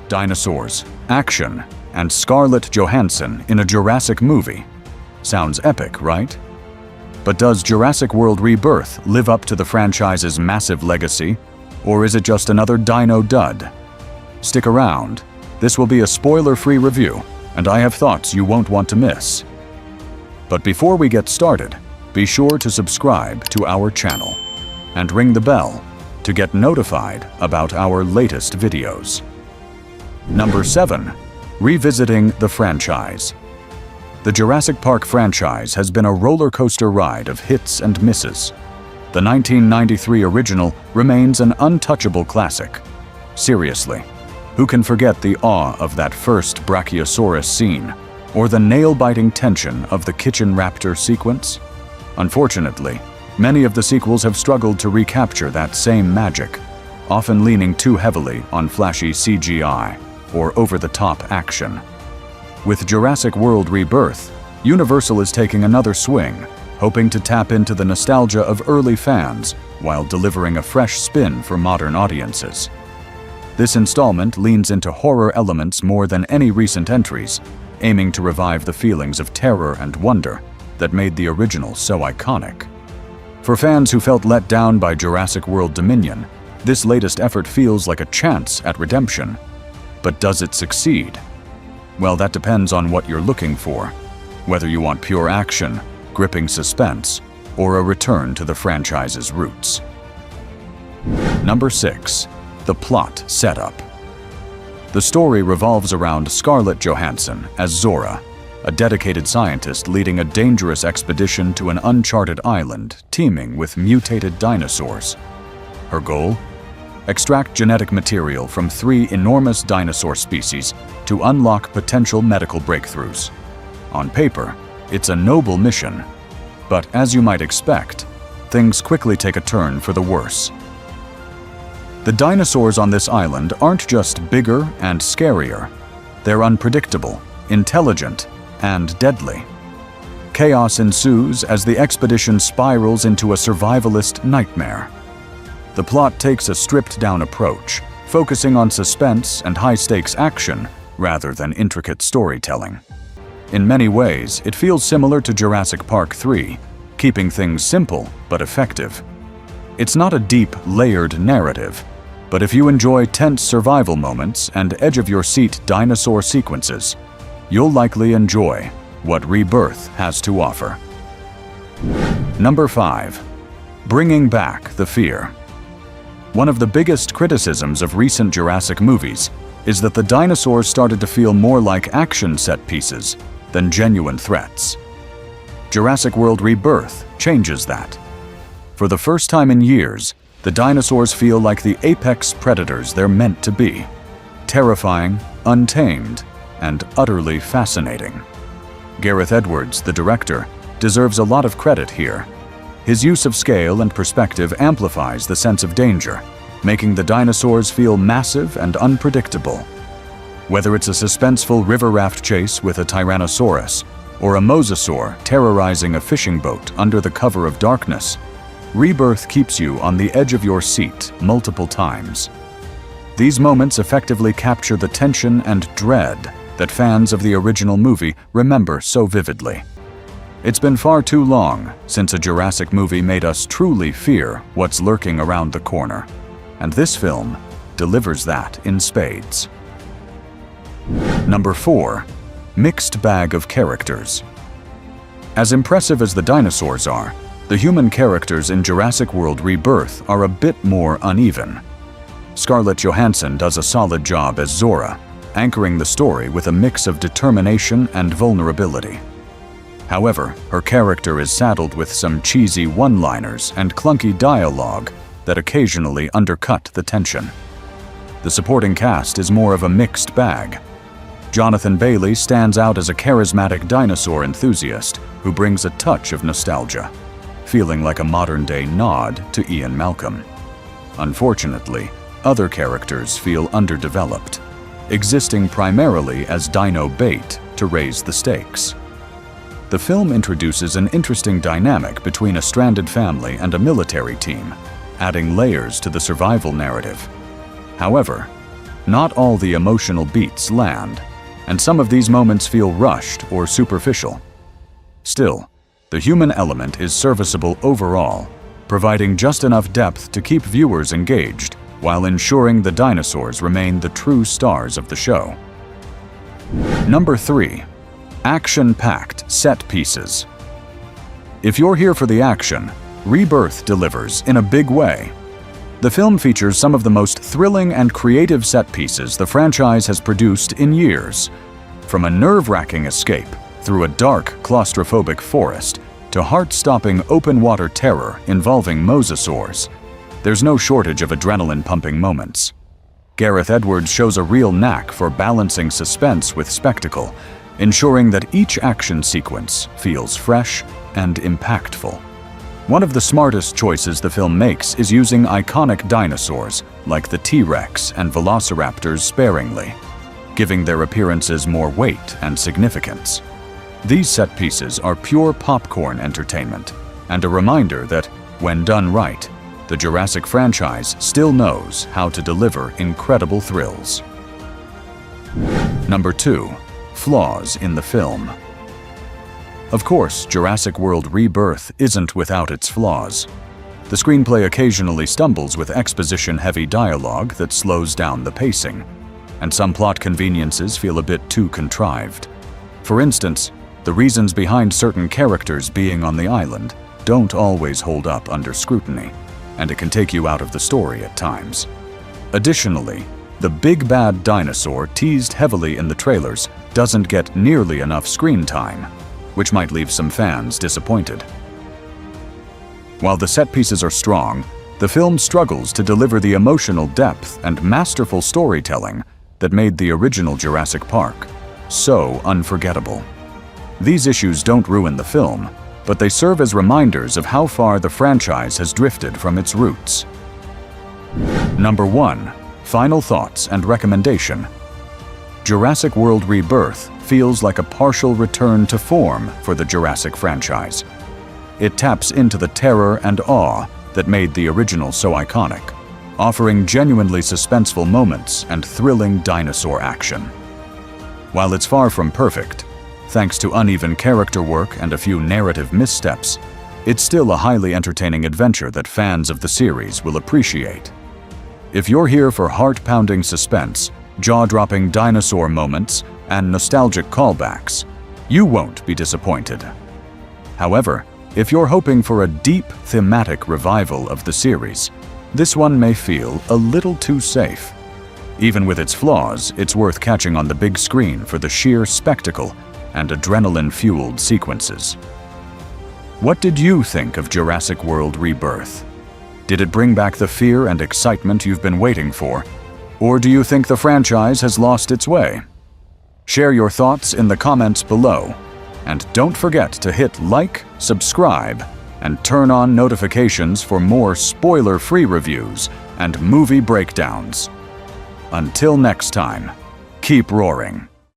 dinosaurs, action, and Scarlett Johansson in a Jurassic movie. Sounds epic, right? But does Jurassic World Rebirth live up to the franchise's massive legacy, or is it just another dino dud? Stick around. This will be a spoiler-free review, and I have thoughts you won't want to miss. But before we get started, be sure to subscribe to our channel and ring the bell to get notified about our latest videos. Number 7. Revisiting the franchise. The Jurassic Park franchise has been a roller coaster ride of hits and misses. The 1993 original remains an untouchable classic. Seriously, who can forget the awe of that first Brachiosaurus scene, or the nail-biting tension of the kitchen raptor sequence? Unfortunately, many of the sequels have struggled to recapture that same magic, often leaning too heavily on flashy CGI or over-the-top action. With Jurassic World Rebirth, Universal is taking another swing, hoping to tap into the nostalgia of early fans while delivering a fresh spin for modern audiences. This installment leans into horror elements more than any recent entries, aiming to revive the feelings of terror and wonder that made the original so iconic. For fans who felt let down by Jurassic World Dominion, this latest effort feels like a chance at redemption. But does it succeed? Well, that depends on what you're looking for, whether you want pure action, gripping suspense, or a return to the franchise's roots. Number 6. The plot setup. The story revolves around Scarlett Johansson as Zora, a dedicated scientist leading a dangerous expedition to an uncharted island teeming with mutated dinosaurs. Her goal? Extract genetic material from 3 enormous dinosaur species to unlock potential medical breakthroughs. On paper, it's a noble mission, but as you might expect, things quickly take a turn for the worse. The dinosaurs on this island aren't just bigger and scarier. They're unpredictable, intelligent, and deadly. Chaos ensues as the expedition spirals into a survivalist nightmare. The plot takes a stripped-down approach, focusing on suspense and high-stakes action rather than intricate storytelling. In many ways, it feels similar to Jurassic Park 3, keeping things simple but effective. It's not a deep, layered narrative, but if you enjoy tense survival moments and edge-of-your-seat dinosaur sequences, you'll likely enjoy what Rebirth has to offer. Number 5. Bringing back the fear. One of the biggest criticisms of recent Jurassic movies is that the dinosaurs started to feel more like action set pieces than genuine threats. Jurassic World Rebirth changes that. For the first time in years, the dinosaurs feel like the apex predators they're meant to be: terrifying, untamed, and utterly fascinating. Gareth Edwards, the director, deserves a lot of credit here. His use of scale and perspective amplifies the sense of danger, making the dinosaurs feel massive and unpredictable. Whether it's a suspenseful river raft chase with a Tyrannosaurus, or a mosasaur terrorizing a fishing boat under the cover of darkness, Rebirth keeps you on the edge of your seat multiple times. These moments effectively capture the tension and dread that fans of the original movie remember so vividly. It's been far too long since a Jurassic movie made us truly fear what's lurking around the corner, and this film delivers that in spades. Number 4. Mixed bag of characters. As impressive as the dinosaurs are, the human characters in Jurassic World Rebirth are a bit more uneven. Scarlett Johansson does a solid job as Zora, anchoring the story with a mix of determination and vulnerability. However, her character is saddled with some cheesy one-liners and clunky dialogue that occasionally undercut the tension. The supporting cast is more of a mixed bag. Jonathan Bailey stands out as a charismatic dinosaur enthusiast who brings a touch of nostalgia, feeling like a modern-day nod to Ian Malcolm. Unfortunately, other characters feel underdeveloped, existing primarily as dino bait to raise the stakes. The film introduces an interesting dynamic between a stranded family and a military team, adding layers to the survival narrative. However, not all the emotional beats land, and some of these moments feel rushed or superficial. Still, the human element is serviceable overall, providing just enough depth to keep viewers engaged while ensuring the dinosaurs remain the true stars of the show. Number 3. Action-packed set pieces. If you're here for the action, Rebirth delivers in a big way. The film features some of the most thrilling and creative set pieces the franchise has produced in years. From a nerve-wracking escape through a dark, claustrophobic forest to heart-stopping open-water terror involving mosasaurs, there's no shortage of adrenaline-pumping moments. Gareth Edwards shows a real knack for balancing suspense with spectacle, ensuring that each action sequence feels fresh and impactful. One of the smartest choices the film makes is using iconic dinosaurs like the T-Rex and Velociraptors sparingly, giving their appearances more weight and significance. These set pieces are pure popcorn entertainment and a reminder that, when done right, the Jurassic franchise still knows how to deliver incredible thrills. Number 2. Flaws in the film. Of course, Jurassic World Rebirth isn't without its flaws. The screenplay occasionally stumbles with exposition-heavy dialogue that slows down the pacing, and some plot conveniences feel a bit too contrived. For instance, the reasons behind certain characters being on the island don't always hold up under scrutiny, and it can take you out of the story at times. Additionally, the big bad dinosaur teased heavily in the trailers doesn't get nearly enough screen time, which might leave some fans disappointed. While the set pieces are strong, the film struggles to deliver the emotional depth and masterful storytelling that made the original Jurassic Park so unforgettable. These issues don't ruin the film, but they serve as reminders of how far the franchise has drifted from its roots. Number 1. Final thoughts and recommendation. Jurassic World Rebirth feels like a partial return to form for the Jurassic franchise. It taps into the terror and awe that made the original so iconic, offering genuinely suspenseful moments and thrilling dinosaur action. While it's far from perfect, thanks to uneven character work and a few narrative missteps, it's still a highly entertaining adventure that fans of the series will appreciate. If you're here for heart-pounding suspense, jaw-dropping dinosaur moments, and nostalgic callbacks, you won't be disappointed. However, if you're hoping for a deep thematic revival of the series, this one may feel a little too safe. Even with its flaws, it's worth catching on the big screen for the sheer spectacle and adrenaline-fueled sequences. What did you think of Jurassic World Rebirth? Did it bring back the fear and excitement you've been waiting for? Or do you think the franchise has lost its way? Share your thoughts in the comments below, and don't forget to hit like, subscribe, and turn on notifications for more spoiler-free reviews and movie breakdowns. Until next time, keep roaring.